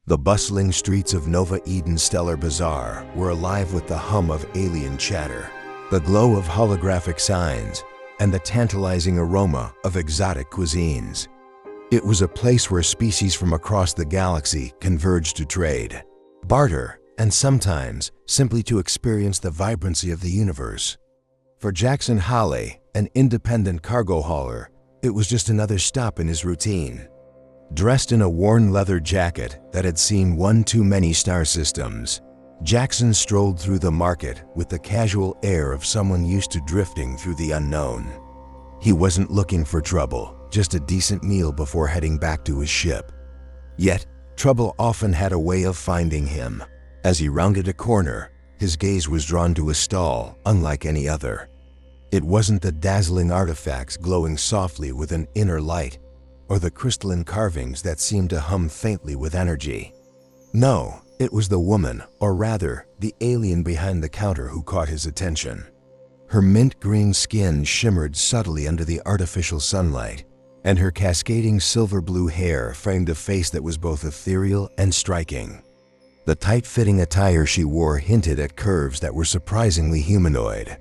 The bustling streets of Nova Eden Stellar Bazaar were alive with the hum of alien chatter, the glow of holographic signs, and the tantalizing aroma of exotic cuisines. It was a place where species from across the galaxy converged to trade, barter, and sometimes simply to experience the vibrancy of the universe. For Jaxon Hale, an independent cargo hauler, it was just another stop in his routine. Dressed in a worn leather jacket that had seen one too many star systems, Jaxon strolled through the market with the casual air of someone used to drifting through the unknown. He wasn't looking for trouble, just a decent meal before heading back to his ship. Yet, trouble often had a way of finding him. As he rounded a corner, his gaze was drawn to a stall unlike any other. It wasn't the dazzling artifacts glowing softly with an inner light, or the crystalline carvings that seemed to hum faintly with energy. No, it was the woman, or rather, the alien behind the counter who caught his attention. Her mint-green skin shimmered subtly under the artificial sunlight, and her cascading silver-blue hair framed a face that was both ethereal and striking. The tight-fitting attire she wore hinted at curves that were surprisingly humanoid,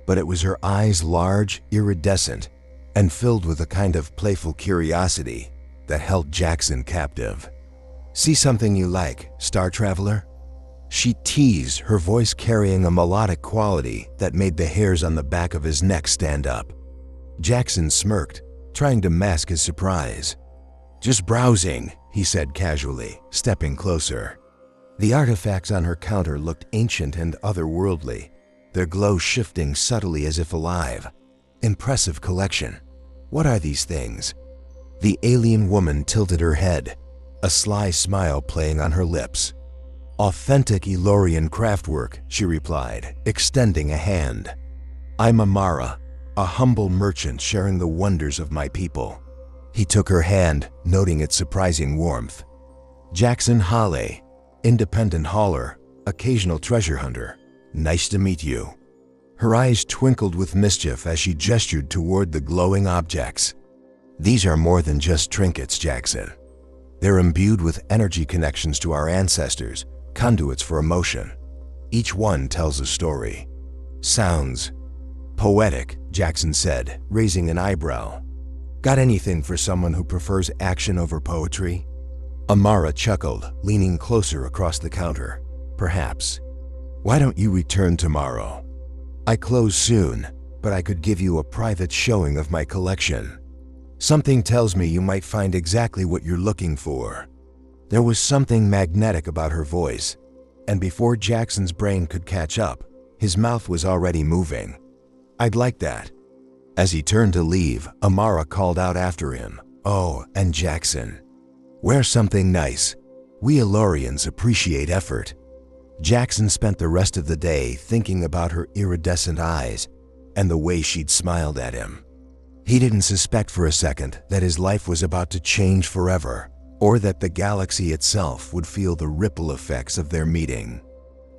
but it was her eyes large, iridescent, and filled with a kind of playful curiosity that held Jaxon captive. "See something you like, Star Traveler?" She teased, her voice carrying a melodic quality that made the hairs on the back of his neck stand up. Jaxon smirked, trying to mask his surprise. "Just browsing," he said casually, stepping closer. The artifacts on her counter looked ancient and otherworldly, their glow shifting subtly as if alive. "Impressive collection. What are these things?" The alien woman tilted her head, a sly smile playing on her lips. "Authentic Elorian craftwork," she replied, extending a hand. "I'm Amara, a humble merchant sharing the wonders of my people." He took her hand, noting its surprising warmth. "Jaxon Hale, independent hauler, occasional treasure hunter. Nice to meet you." Her eyes twinkled with mischief as she gestured toward the glowing objects. "These are more than just trinkets, Jaxon. They're imbued with energy connections to our ancestors, conduits for emotion. Each one tells a story." "Sounds poetic," Jaxon said, raising an eyebrow. "Got anything for someone who prefers action over poetry?" Amara chuckled, leaning closer across the counter. "Perhaps. Why don't you return tomorrow? I close soon, but I could give you a private showing of my collection. Something tells me you might find exactly what you're looking for." There was something magnetic about her voice, and before Jaxon's brain could catch up, his mouth was already moving. "I'd like that." As he turned to leave, Amara called out after him, "Oh, and Jaxon, wear something nice. We Elorians appreciate effort." Jaxon spent the rest of the day thinking about her iridescent eyes and the way she'd smiled at him. He didn't suspect for a second that his life was about to change forever, or that the galaxy itself would feel the ripple effects of their meeting.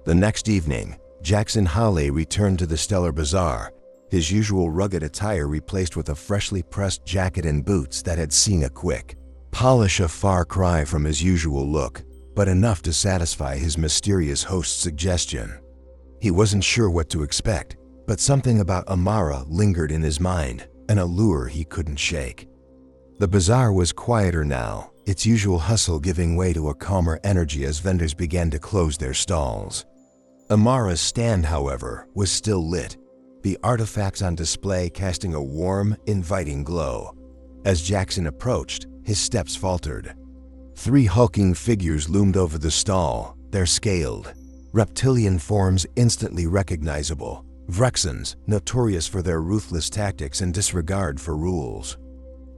The next evening, Jaxon Hale returned to the Stellar Bazaar, his usual rugged attire replaced with a freshly pressed jacket and boots that had seen a quick polish, a far cry from his usual look, but enough to satisfy his mysterious host's suggestion. He wasn't sure what to expect, but something about Amara lingered in his mind, an allure he couldn't shake. The bazaar was quieter now, its usual hustle giving way to a calmer energy as vendors began to close their stalls. Amara's stand, however, was still lit, the artifacts on display casting a warm, inviting glow. As Jaxon approached, his steps faltered. 3 hulking figures loomed over the stall, their scaled, reptilian forms instantly recognizable, Vrexans notorious for their ruthless tactics and disregard for rules.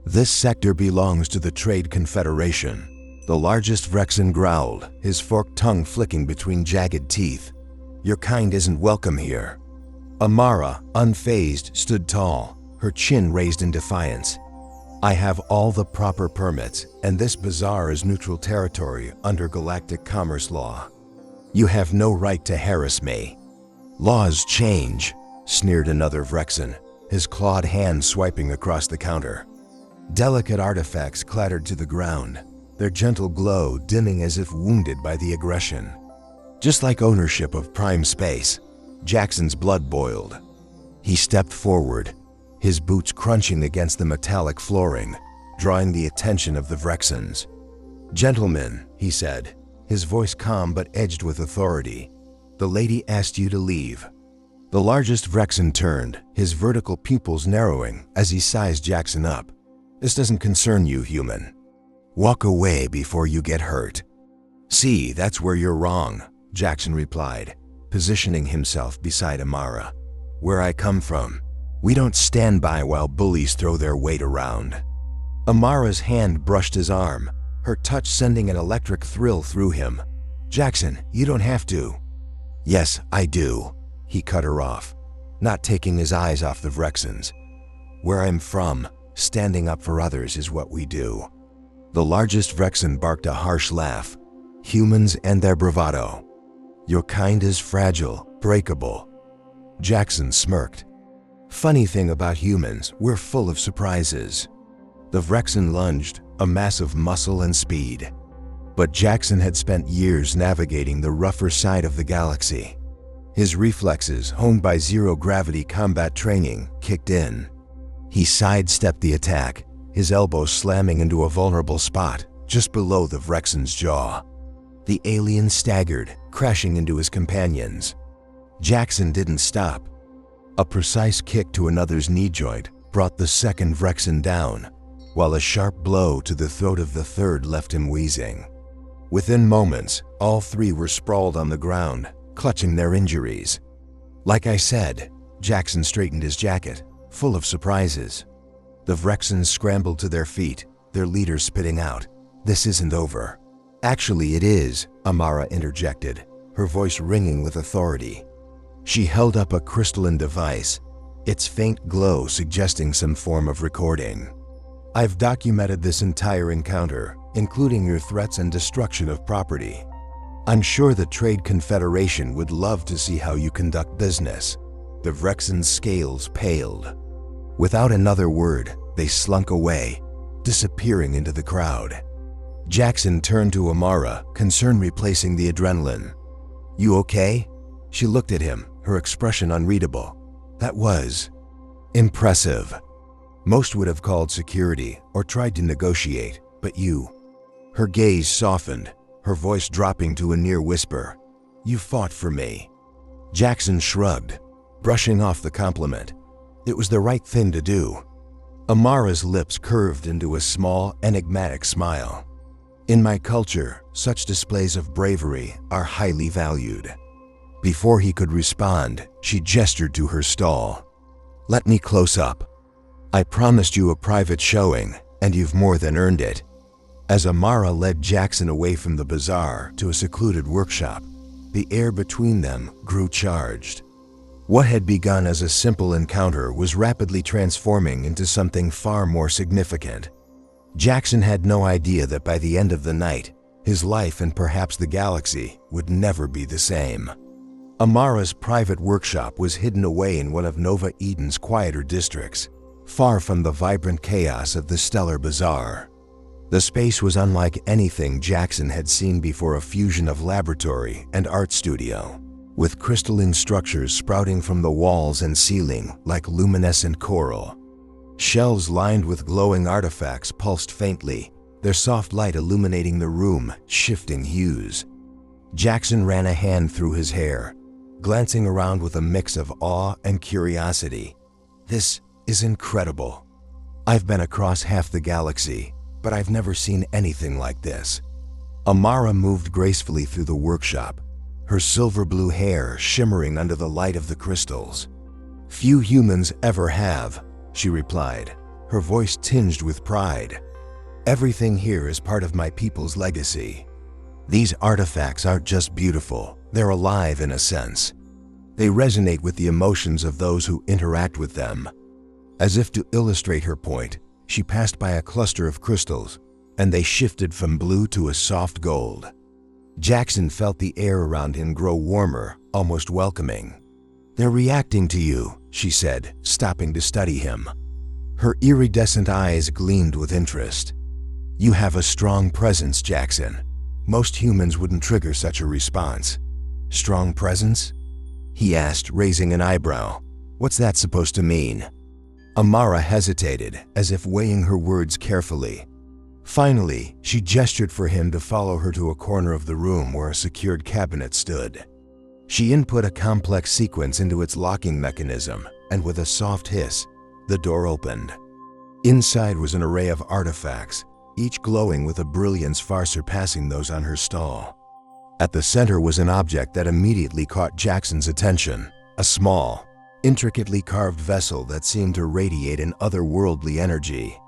"This sector belongs to the Trade Confederation." The largest Vrexan growled, his forked tongue flicking between jagged teeth. "Your kind isn't welcome here." Amara, unfazed, stood tall, her chin raised in defiance. "I have all the proper permits, and this bazaar is neutral territory under Galactic commerce law. You have no right to harass me." "Laws change," sneered another Vrexan, his clawed hand swiping across the counter. Delicate artifacts clattered to the ground, their gentle glow dimming as if wounded by the aggression. Just like ownership of prime space, Jaxon's blood boiled. He stepped forward, his boots crunching against the metallic flooring, drawing the attention of the Vrexans. "Gentlemen," he said, his voice calm but edged with authority, "the lady asked you to leave." The largest Vrexan turned, his vertical pupils narrowing as he sized Jaxon up. "This doesn't concern you, human. Walk away before you get hurt." "See, that's where you're wrong," Jaxon replied, positioning himself beside Amara. "Where I come from, we don't stand by while bullies throw their weight around." Amara's hand brushed his arm, her touch sending an electric thrill through him. "Jaxon, you don't have to." "Yes, I do," he cut her off, not taking his eyes off the Vrexans. "Where I'm from, standing up for others is what we do." The largest Vrexan barked a harsh laugh. "Humans and their bravado. Your kind is fragile, breakable." Jaxon smirked. "Funny thing about humans, we're full of surprises." The Vrexan lunged, a mass of muscle and speed. But Jaxon had spent years navigating the rougher side of the galaxy. His reflexes, honed by zero-gravity combat training, kicked in. He sidestepped the attack, his elbow slamming into a vulnerable spot just below the Vrexan's jaw. The alien staggered, crashing into his companions. Jaxon didn't stop. A precise kick to another's knee joint brought the second Vrexan down, while a sharp blow to the throat of the third left him wheezing. Within moments, all three were sprawled on the ground, clutching their injuries. "Like I said," Jaxon straightened his jacket, full of surprises. The Vrexans scrambled to their feet, their leader spitting out, "This isn't over." "Actually, it is," Amara interjected, her voice ringing with authority. She held up a crystalline device, its faint glow suggesting some form of recording. "I've documented this entire encounter, including your threats and destruction of property. I'm sure the Trade Confederation would love to see how you conduct business." The Vrexan's scales paled. Without another word, they slunk away, disappearing into the crowd. Jaxon turned to Amara, concern replacing the adrenaline. "You okay?" She looked at him, her expression unreadable. "That was impressive. Most would have called security or tried to negotiate, but you." Her gaze softened, her voice dropping to a near whisper. "You fought for me." Jaxon shrugged, brushing off the compliment. It was the right thing to do. Amara's lips curved into a small, enigmatic smile. "In my culture, such displays of bravery are highly valued." Before he could respond, she gestured to her stall. "Let me close up. I promised you a private showing, and you've more than earned it." As Amara led Jaxon away from the bazaar to a secluded workshop, the air between them grew charged. What had begun as a simple encounter was rapidly transforming into something far more significant. Jaxon had no idea that by the end of the night, his life and perhaps the galaxy would never be the same. Amara's private workshop was hidden away in one of Nova Eden's quieter districts, far from the vibrant chaos of the Stellar Bazaar. The space was unlike anything Jaxon had seen before, a fusion of laboratory and art studio, with crystalline structures sprouting from the walls and ceiling like luminescent coral. Shelves lined with glowing artifacts pulsed faintly, their soft light illuminating the room, shifting hues. Jaxon ran a hand through his hair, glancing around with a mix of awe and curiosity. "This is incredible. I've been across half the galaxy, but I've never seen anything like this." Amara moved gracefully through the workshop, her silver blue hair shimmering under the light of the crystals. "Few humans ever have," she replied, her voice tinged with pride. "Everything here is part of my people's legacy. These artifacts aren't just beautiful, they're alive in a sense. They resonate with the emotions of those who interact with them." As if to illustrate her point, she passed by a cluster of crystals, and they shifted from blue to a soft gold. Jaxon felt the air around him grow warmer, almost welcoming. "They're reacting to you," she said, stopping to study him. Her iridescent eyes gleamed with interest. You have a strong presence, Jaxon. Most humans wouldn't trigger such a response. Strong presence? He asked, raising an eyebrow. What's that supposed to mean? Amara hesitated, as if weighing her words carefully. Finally, she gestured for him to follow her to a corner of the room where a secured cabinet stood. She input a complex sequence into its locking mechanism, and with a soft hiss, the door opened. Inside was an array of artifacts, each glowing with a brilliance far surpassing those on her stall. At the center was an object that immediately caught Jaxon's attention, a small, intricately carved vessel that seemed to radiate an otherworldly energy.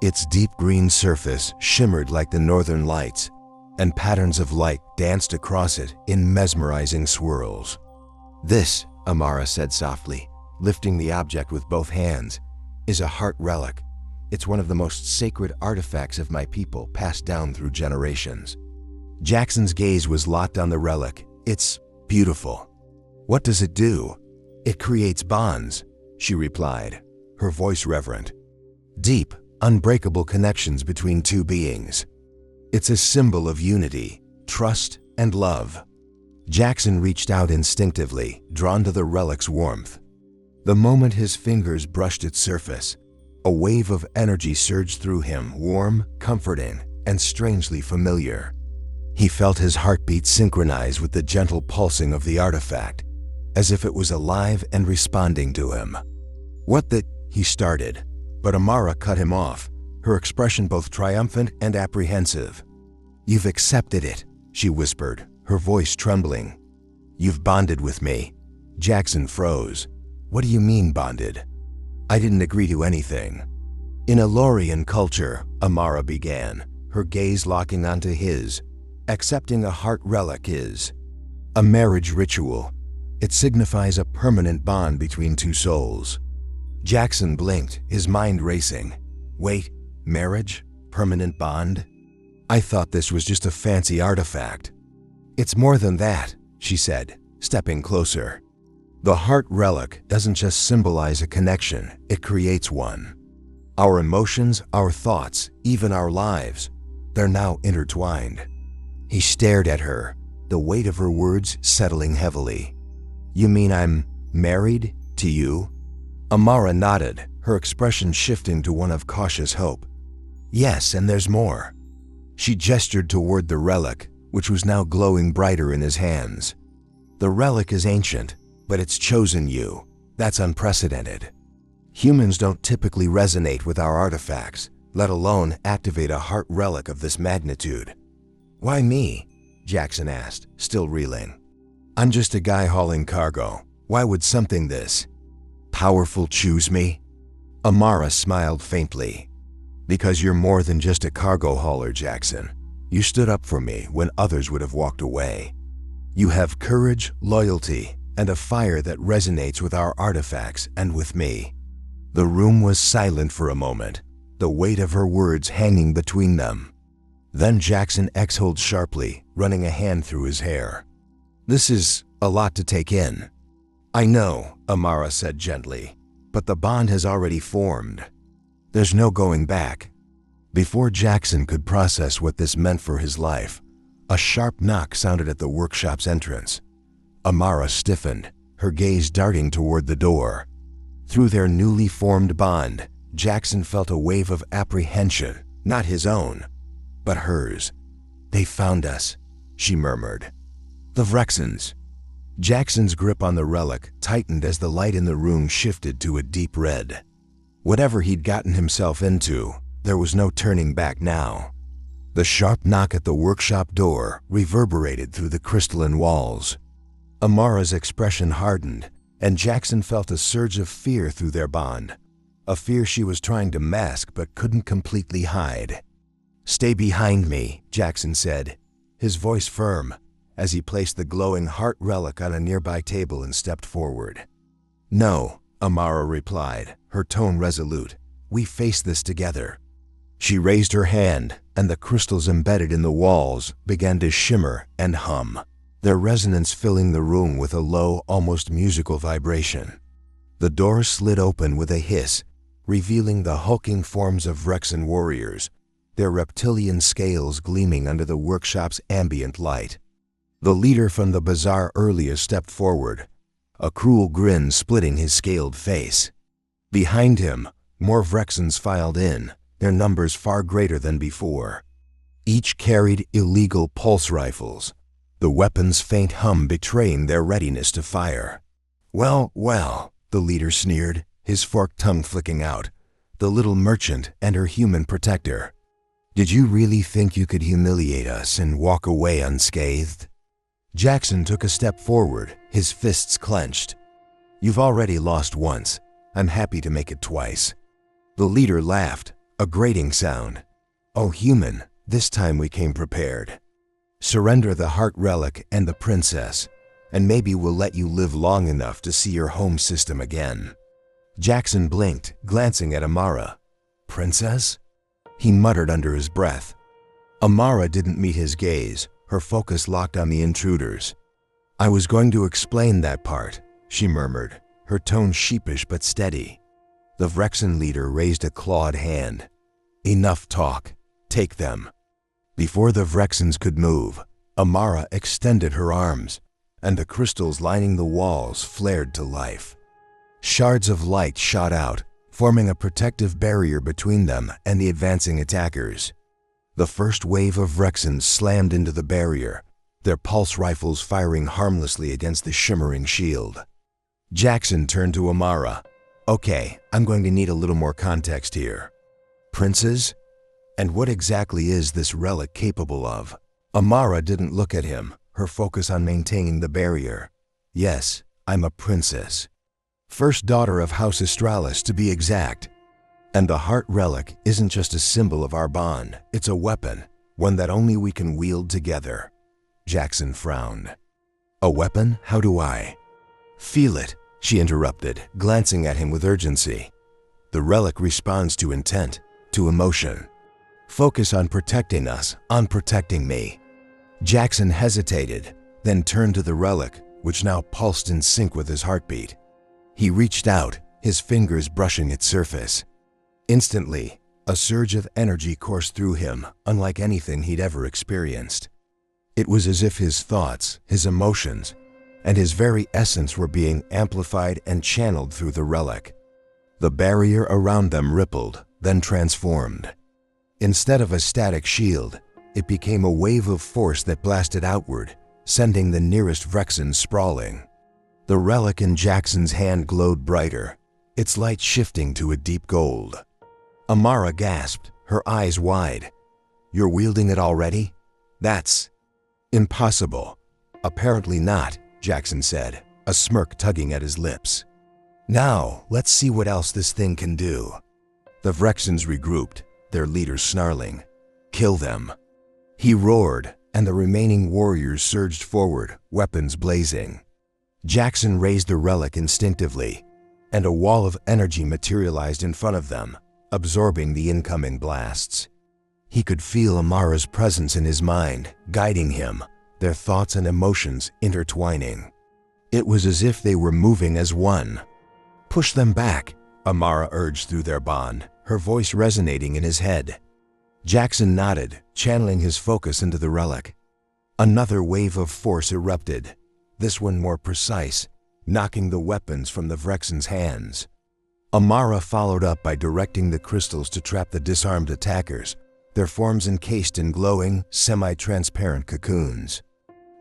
Its deep green surface shimmered like the northern lights, and patterns of light danced across it in mesmerizing swirls. This, Amara said softly, lifting the object with both hands, is a heart relic. It's one of the most sacred artifacts of my people, passed down through generations. Jaxon's gaze was locked on the relic. It's beautiful. What does it do? It creates bonds, she replied, her voice reverent. Deep, unbreakable connections between two beings. It's a symbol of unity, trust, and love. Jaxon reached out instinctively, drawn to the relic's warmth. The moment his fingers brushed its surface, a wave of energy surged through him, warm, comforting, and strangely familiar. He felt his heartbeat synchronize with the gentle pulsing of the artifact, as if it was alive and responding to him. What the... he started, but Amara cut him off, her expression both triumphant and apprehensive. You've accepted it, she whispered, her voice trembling. You've bonded with me. Jaxon froze. What do you mean bonded? I didn't agree to anything. In Elorian culture, Amara began, her gaze locking onto his. Accepting a heart relic is a marriage ritual. It signifies a permanent bond between two souls. Jaxon blinked, his mind racing. Wait, marriage? Permanent bond? I thought this was just a fancy artifact. It's more than that, she said, stepping closer. The heart relic doesn't just symbolize a connection, it creates one. Our emotions, our thoughts, even our lives, they're now intertwined. He stared at her, the weight of her words settling heavily. You mean I'm married to you? Amara nodded, her expression shifting to one of cautious hope. Yes, and there's more. She gestured toward the relic, which was now glowing brighter in his hands. The relic is ancient, but it's chosen you. That's unprecedented. Humans don't typically resonate with our artifacts, let alone activate a heart relic of this magnitude. Why me? Jaxon asked, still reeling. I'm just a guy hauling cargo. Why would something this powerful choose me? Amara smiled faintly. Because you're more than just a cargo hauler, Jaxon. You stood up for me when others would have walked away. You have courage, loyalty, and a fire that resonates with our artifacts and with me. The room was silent for a moment, the weight of her words hanging between them. Then Jaxon exhaled sharply, running a hand through his hair. This is a lot to take in. I know, Amara said gently, but the bond has already formed. There's no going back. Before Jaxon could process what this meant for his life, a sharp knock sounded at the workshop's entrance. Amara stiffened, her gaze darting toward the door. Through their newly formed bond, Jaxon felt a wave of apprehension, not his own, but hers. They found us, she murmured. The Vrexens. Jaxon's grip on the relic tightened as the light in the room shifted to a deep red. Whatever he'd gotten himself into, there was no turning back now. The sharp knock at the workshop door reverberated through the crystalline walls. Amara's expression hardened, and Jaxon felt a surge of fear through their bond, a fear she was trying to mask but couldn't completely hide. Stay behind me, Jaxon said, his voice firm, as he placed the glowing heart relic on a nearby table and stepped forward. No, Amara replied, her tone resolute. We face this together. She raised her hand, and the crystals embedded in the walls began to shimmer and hum, their resonance filling the room with a low, almost musical vibration. The door slid open with a hiss, revealing the hulking forms of Vrexen warriors, their reptilian scales gleaming under the workshop's ambient light. The leader from the bazaar earlier stepped forward, a cruel grin splitting his scaled face. Behind him, more Vrexans filed in, their numbers far greater than before. Each carried illegal pulse rifles, the weapon's faint hum betraying their readiness to fire. "Well, well," the leader sneered, his forked tongue flicking out, "the little merchant and her human protector. Did you really think you could humiliate us and walk away unscathed?" Jaxon took a step forward, his fists clenched. "You've already lost once. I'm happy to make it twice." The leader laughed, a grating sound. "Oh, human, this time we came prepared. Surrender the heart relic and the princess, and maybe we'll let you live long enough to see your home system again." Jaxon blinked, glancing at Amara. "Princess?" he muttered under his breath. Amara didn't meet his gaze, her focus locked on the intruders. "I was going to explain that part," she murmured, her tone sheepish but steady. The Vrexan leader raised a clawed hand. "Enough talk. Take them." Before the Vrexans could move, Amara extended her arms, and the crystals lining the walls flared to life. Shards of light shot out, forming a protective barrier between them and the advancing attackers. The first wave of Vrexans slammed into the barrier, their pulse rifles firing harmlessly against the shimmering shield. Jaxon turned to Amara. "Okay, I'm going to need a little more context here. Princes? And what exactly is this relic capable of?" Amara didn't look at him, her focus on maintaining the barrier. "Yes, I'm a princess. First daughter of House Astralis, to be exact. And the heart relic isn't just a symbol of our bond, it's a weapon, one that only we can wield together." Jaxon frowned. "A weapon? How do I?" "Feel it," she interrupted, glancing at him with urgency. "The relic responds to intent, to emotion. Focus on protecting us, on protecting me." Jaxon hesitated, then turned to the relic, which now pulsed in sync with his heartbeat. He reached out, his fingers brushing its surface. Instantly, a surge of energy coursed through him, unlike anything he'd ever experienced. It was as if his thoughts, his emotions, and his very essence were being amplified and channeled through the relic. The barrier around them rippled, then transformed. Instead of a static shield, it became a wave of force that blasted outward, sending the nearest Vrexan sprawling. The relic in Jaxon's hand glowed brighter, its light shifting to a deep gold. Amara gasped, her eyes wide. "You're wielding it already? That's impossible." "Apparently not," Jaxon said, a smirk tugging at his lips. "Now, let's see what else this thing can do." The Vrexans regrouped, their leader snarling. "Kill them." He roared, and the remaining warriors surged forward, weapons blazing. Jaxon raised the relic instinctively, and a wall of energy materialized in front of them, absorbing the incoming blasts. He could feel Amara's presence in his mind, guiding him, their thoughts and emotions intertwining. It was as if they were moving as one. "Push them back," Amara urged through their bond, her voice resonating in his head. Jaxon nodded, channeling his focus into the relic. Another wave of force erupted, this one more precise, knocking the weapons from the Vrexans' hands. Amara followed up by directing the crystals to trap the disarmed attackers, their forms encased in glowing, semi-transparent cocoons.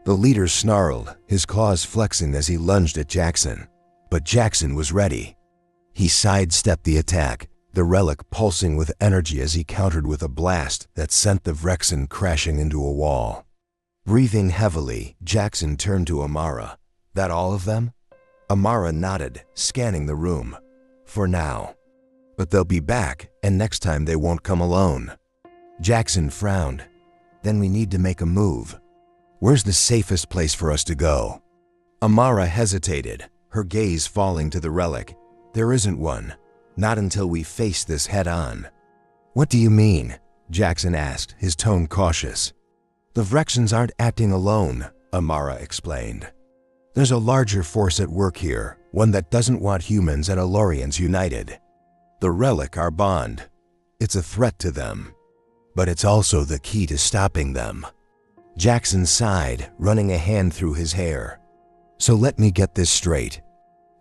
The leader snarled, his claws flexing as he lunged at Jaxon. But Jaxon was ready. He sidestepped the attack, the relic pulsing with energy as he countered with a blast that sent the Vrexan crashing into a wall. Breathing heavily, Jaxon turned to Amara. "That all of them?" Amara nodded, scanning the room. "For now. But they'll be back, and next time they won't come alone." Jaxon frowned. "Then we need to make a move. Where's the safest place for us to go?" Amara hesitated, her gaze falling to the relic. "There isn't one. Not until we face this head-on." "What do you mean?" Jaxon asked, his tone cautious. "The Vrexans aren't acting alone," Amara explained. "There's a larger force at work here, one that doesn't want humans and Alorians united. The relic, our bond, it's a threat to them." but it's also the key to stopping them. Jaxon sighed, running a hand through his hair. So let me get this straight.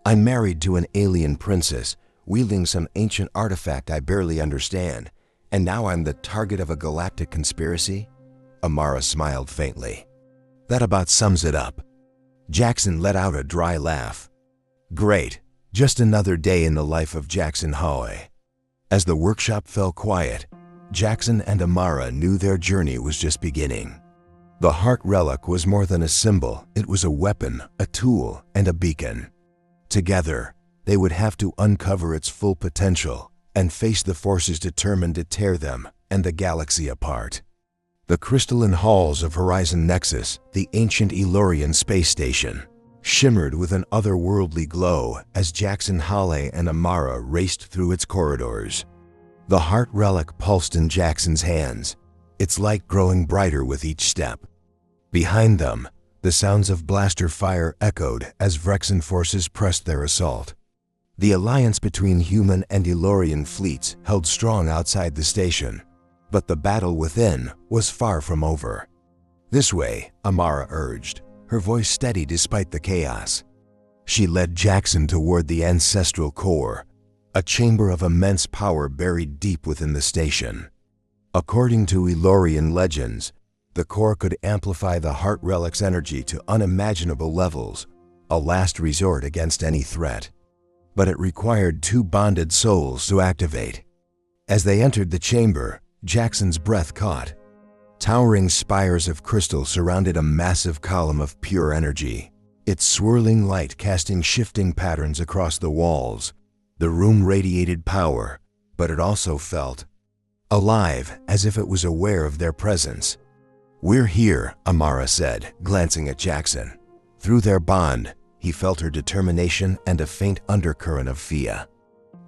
I'm married to an alien princess, wielding some ancient artifact I barely understand, and now I'm the target of a galactic conspiracy? Amara smiled faintly. That about sums it up. Jaxon let out a dry laugh. Great, just another day in the life of Jaxon Hoy. As the workshop fell quiet, Jaxon and Amara knew their journey was just beginning. The heart relic was more than a symbol, it was a weapon, a tool, and a beacon. Together, they would have to uncover its full potential and face the forces determined to tear them and the galaxy apart. The crystalline halls of Horizon Nexus, the ancient Elorian space station, shimmered with an otherworldly glow as Jaxon, Hale, and Amara raced through its corridors. The heart relic pulsed in Jaxon's hands, its light growing brighter with each step. Behind them, the sounds of blaster fire echoed as Vrexen forces pressed their assault. The alliance between human and Elorian fleets held strong outside the station, but the battle within was far from over. This way, Amara urged, her voice steady despite the chaos. She led Jaxon toward the ancestral core, a chamber of immense power buried deep within the station. According to Elorian legends, the core could amplify the heart relic's energy to unimaginable levels, a last resort against any threat. But it required two bonded souls to activate. As they entered the chamber, Jaxon's breath caught. Towering spires of crystal surrounded a massive column of pure energy, its swirling light casting shifting patterns across the walls. The room radiated power, but it also felt alive, as if it was aware of their presence. We're here, Amara said, glancing at Jaxon. Through their bond, he felt her determination and a faint undercurrent of fear.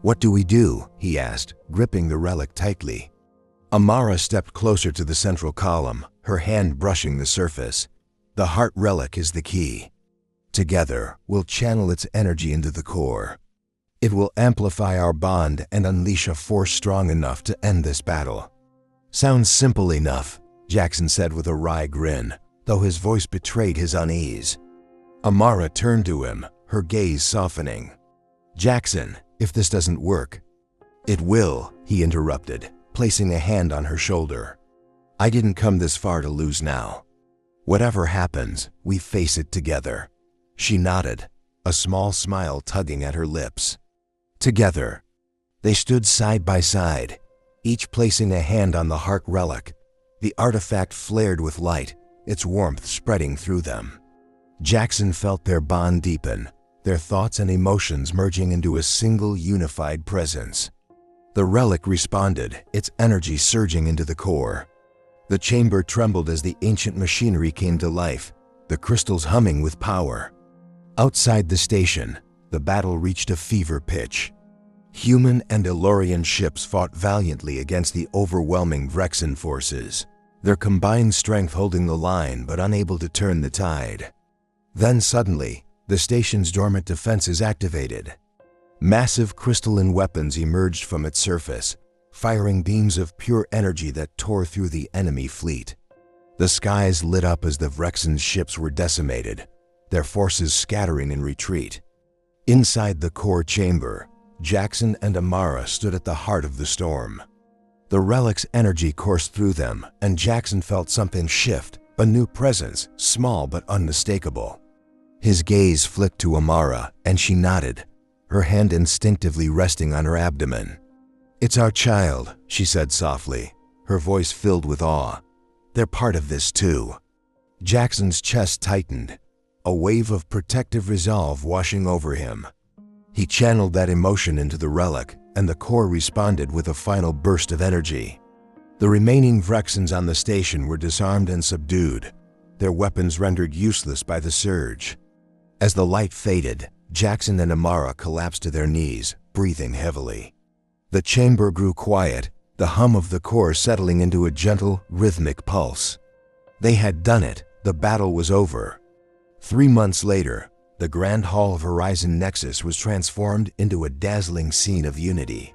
What do we do? He asked, gripping the relic tightly. Amara stepped closer to the central column, her hand brushing the surface. The heart relic is the key. Together, we'll channel its energy into the core. It will amplify our bond and unleash a force strong enough to end this battle. Sounds simple enough, Jaxon said with a wry grin, though his voice betrayed his unease. Amara turned to him, her gaze softening. Jaxon, if this doesn't work. It will, he interrupted, placing a hand on her shoulder. I didn't come this far to lose now. Whatever happens, we face it together. She nodded, a small smile tugging at her lips. Together. They stood side by side, each placing a hand on the heart relic. The artifact flared with light, its warmth spreading through them. Jaxon felt their bond deepen, their thoughts and emotions merging into a single unified presence. The relic responded, its energy surging into the core. The chamber trembled as the ancient machinery came to life, the crystals humming with power. Outside the station, the battle reached a fever pitch. Human and Elorian ships fought valiantly against the overwhelming Vrexen forces, their combined strength holding the line but unable to turn the tide. Then suddenly, the station's dormant defenses activated. Massive crystalline weapons emerged from its surface, firing beams of pure energy that tore through the enemy fleet. The skies lit up as the Vrexen's ships were decimated, their forces scattering in retreat. Inside the core chamber, Jaxon and Amara stood at the heart of the storm. The relic's energy coursed through them, and Jaxon felt something shift, a new presence, small but unmistakable. His gaze flicked to Amara, and she nodded, her hand instinctively resting on her abdomen. It's our child, she said softly, her voice filled with awe. They're part of this too. Jaxon's chest tightened, a wave of protective resolve washing over him. He channeled that emotion into the relic, and the core responded with a final burst of energy. The remaining Vrexens on the station were disarmed and subdued, their weapons rendered useless by the surge. As the light faded, Jaxon and Amara collapsed to their knees, breathing heavily. The chamber grew quiet, the hum of the core settling into a gentle, rhythmic pulse. They had done it, the battle was over. 3 months later, the Grand Hall of Horizon Nexus was transformed into a dazzling scene of unity.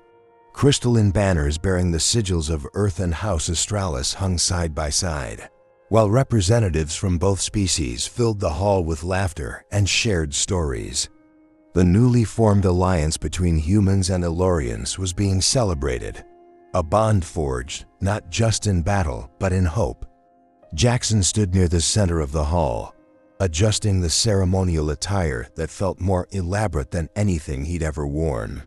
Crystalline banners bearing the sigils of Earth and House Australis hung side by side, while representatives from both species filled the hall with laughter and shared stories. The newly formed alliance between humans and Elorians was being celebrated, a bond forged not just in battle but in hope. Jaxon stood near the center of the hall, adjusting the ceremonial attire that felt more elaborate than anything he'd ever worn.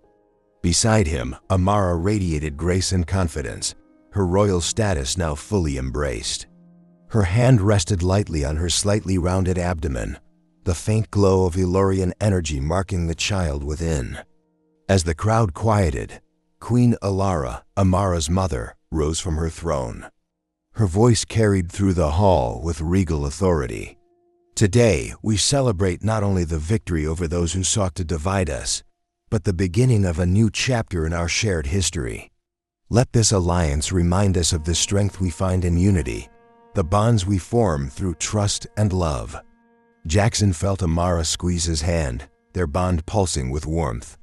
Beside him, Amara radiated grace and confidence, her royal status now fully embraced. Her hand rested lightly on her slightly rounded abdomen, the faint glow of Elorian energy marking the child within. As the crowd quieted, Queen Alara, Amara's mother, rose from her throne. Her voice carried through the hall with regal authority. Today, we celebrate not only the victory over those who sought to divide us, but the beginning of a new chapter in our shared history. Let this alliance remind us of the strength we find in unity, the bonds we form through trust and love. Jaxon felt Amara squeeze his hand, their bond pulsing with warmth.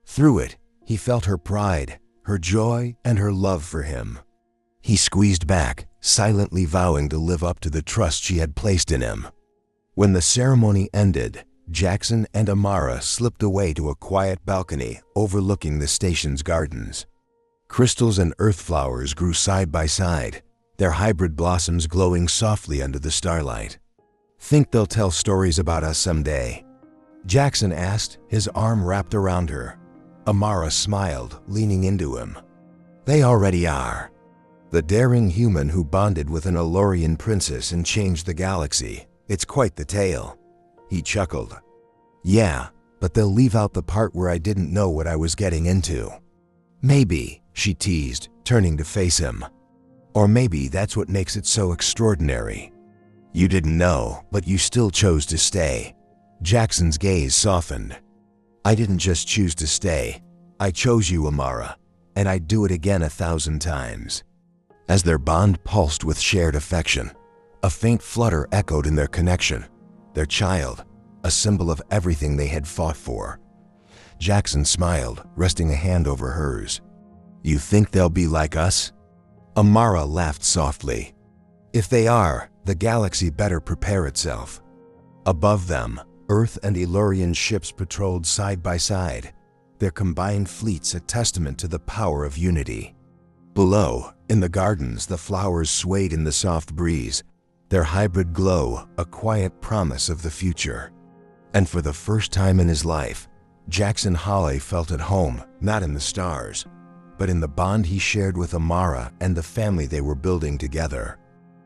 Through it, he felt her pride, her joy, and her love for him. He squeezed back, silently vowing to live up to the trust she had placed in him. When the ceremony ended, Jaxon and Amara slipped away to a quiet balcony overlooking the station's gardens. Crystals and earth flowers grew side by side, their hybrid blossoms glowing softly under the starlight. "Think they'll tell stories about us someday?" Jaxon asked, his arm wrapped around her. Amara smiled, leaning into him. "They already are. The daring human who bonded with an Elorian princess and changed the galaxy. It's quite the tale." He chuckled. "Yeah, but they'll leave out the part where I didn't know what I was getting into." "Maybe," she teased, turning to face him. "Or maybe that's what makes it so extraordinary. You didn't know, but you still chose to stay." Jackson's gaze softened. "I didn't just choose to stay. I chose you, Amara, and I'd do it again 1,000 times." As their bond pulsed with shared affection, a faint flutter echoed in their connection. Their child, a symbol of everything they had fought for. Jaxon smiled, resting a hand over hers. "You think they'll be like us?" Amara laughed softly. "If they are, the galaxy better prepare itself." Above them, Earth and Elorian ships patrolled side by side, their combined fleets a testament to the power of unity. Below, in the gardens, the flowers swayed in the soft breeze, their hybrid glow a quiet promise of the future. And for the first time in his life, Jaxon Holly felt at home, not in the stars, but in the bond he shared with Amara and the family they were building together.